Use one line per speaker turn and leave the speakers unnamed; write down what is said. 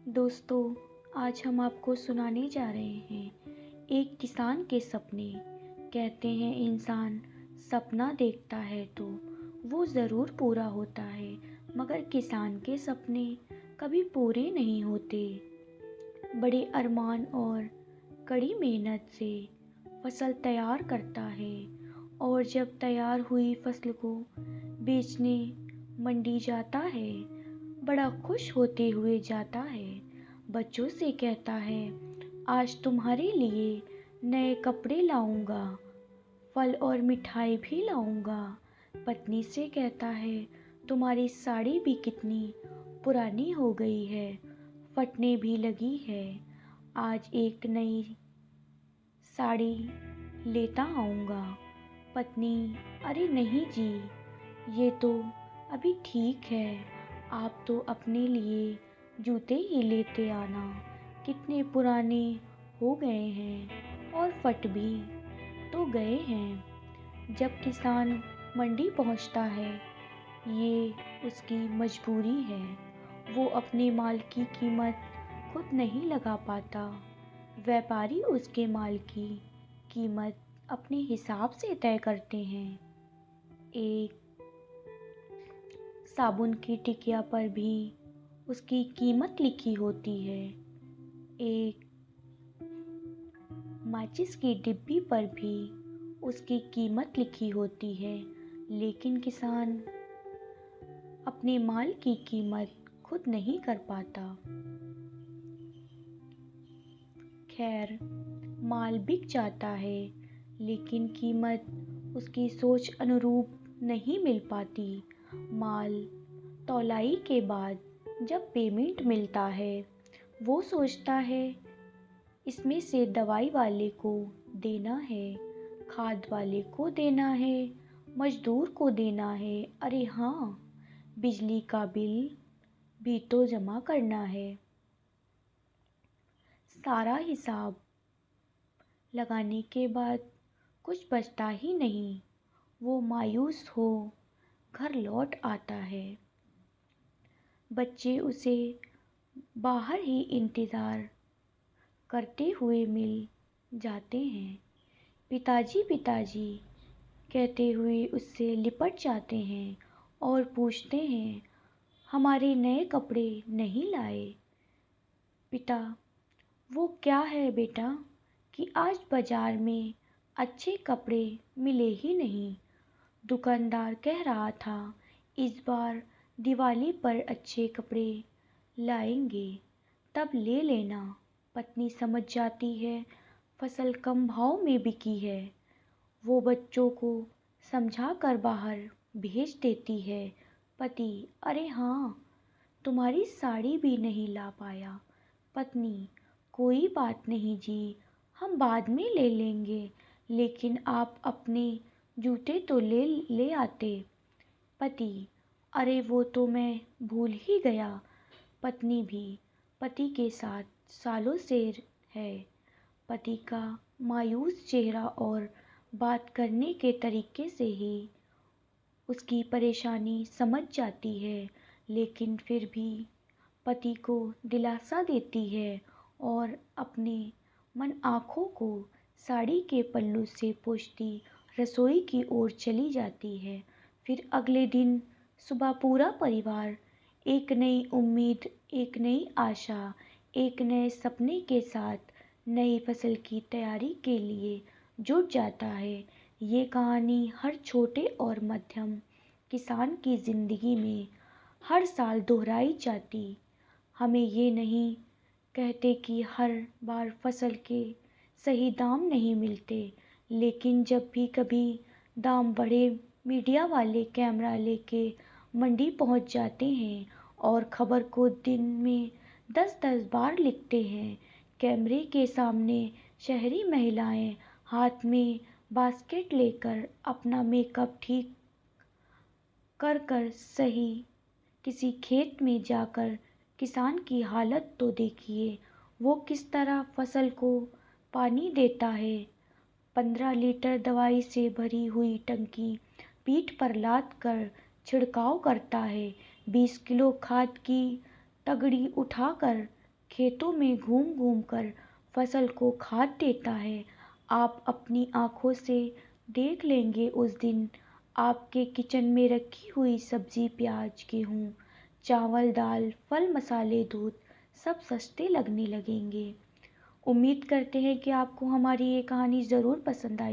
दोस्तों, आज हम आपको सुनाने जा रहे हैं एक किसान के सपने। कहते हैं इंसान सपना देखता है तो वो ज़रूर पूरा होता है, मगर किसान के सपने कभी पूरे नहीं होते। बड़े अरमान और कड़ी मेहनत से फसल तैयार करता है और जब तैयार हुई फसल को बेचने मंडी जाता है, बड़ा खुश होते हुए जाता है। बच्चों से कहता है, आज तुम्हारे लिए नए कपड़े लाऊंगा, फल और मिठाई भी लाऊंगा। पत्नी से कहता है, तुम्हारी साड़ी भी कितनी पुरानी हो गई है, फटने भी लगी है। आज एक नई साड़ी लेता आऊँगा। पत्नी, अरे नहीं जी, ये तो अभी ठीक है। आप तो अपने लिए जूते ही लेते आना, कितने पुराने हो गए हैं और फट भी तो गए हैं। जब किसान मंडी पहुंचता है, ये उसकी मजबूरी है। वो अपने माल की कीमत खुद नहीं लगा पाता। व्यापारी उसके माल की कीमत अपने हिसाब से तय करते हैं। एक साबुन की टिकिया पर भी उसकी कीमत लिखी होती है। एक माचिस की डिब्बी पर भी उसकी कीमत लिखी होती है, लेकिन किसान अपने माल की कीमत खुद नहीं कर पाता। खैर, माल बिक जाता है, लेकिन कीमत उसकी सोच अनुरूप नहीं मिल पाती। माल तौलाई के बाद जब पेमेंट मिलता है, वो सोचता है इसमें से दवाई वाले को देना है, खाद वाले को देना है, मजदूर को देना है, अरे हाँ, बिजली का बिल भी तो जमा करना है। सारा हिसाब लगाने के बाद कुछ बचता ही नहीं। वो मायूस हो घर लौट आता है। बच्चे उसे बाहर ही इंतज़ार करते हुए मिल जाते हैं। पिताजी पिताजी कहते हुए उससे लिपट जाते हैं और पूछते हैं, हमारे नए कपड़े नहीं लाए? पिता, वो क्या है बेटा कि आज बाजार में अच्छे कपड़े मिले ही नहीं। दुकानदार कह रहा था इस बार दिवाली पर अच्छे कपड़े लाएंगे, तब ले लेना। पत्नी समझ जाती है फसल कम भाव में बिकी है। वो बच्चों को समझा कर बाहर भेज देती है। पति, अरे हाँ, तुम्हारी साड़ी भी नहीं ला पाया। पत्नी, कोई बात नहीं जी, हम बाद में ले लेंगे, लेकिन आप अपने जूते तो ले आते। पति, अरे वो तो मैं भूल ही गया। पत्नी भी पति के साथ सालों से है। पति का मायूस चेहरा और बात करने के तरीके से ही उसकी परेशानी समझ जाती है, लेकिन फिर भी पति को दिलासा देती है और अपने मन आँखों को साड़ी के पल्लू से पोंछती रसोई की ओर चली जाती है। फिर अगले दिन सुबह पूरा परिवार एक नई उम्मीद, एक नई आशा, एक नए सपने के साथ नई फसल की तैयारी के लिए जुट जाता है। ये कहानी हर छोटे और मध्यम किसान की ज़िंदगी में हर साल दोहराई जाती। हमें ये नहीं कहते कि हर बार फसल के सही दाम नहीं मिलते, लेकिन जब भी कभी दाम बढ़े, मीडिया वाले कैमरा लेके मंडी पहुंच जाते हैं और खबर को दिन में 10-10 बार लिखते हैं। कैमरे के सामने शहरी महिलाएं हाथ में बास्केट लेकर अपना मेकअप ठीक कर सही किसी खेत में जाकर किसान की हालत तो देखिए, वो किस तरह फसल को पानी देता है। 15 लीटर दवाई से भरी हुई टंकी पीठ पर लाद कर छिड़काव करता है। 20 किलो खाद की तगड़ी उठाकर खेतों में घूम घूम कर फसल को खाद देता है। आप अपनी आँखों से देख लेंगे उस दिन, आपके किचन में रखी हुई सब्ज़ी, प्याज, गेहूँ, चावल, दाल, फल, मसाले, दूध सब सस्ते लगने लगेंगे। उम्मीद करते हैं कि आपको हमारी ये कहानी ज़रूर पसंद आई।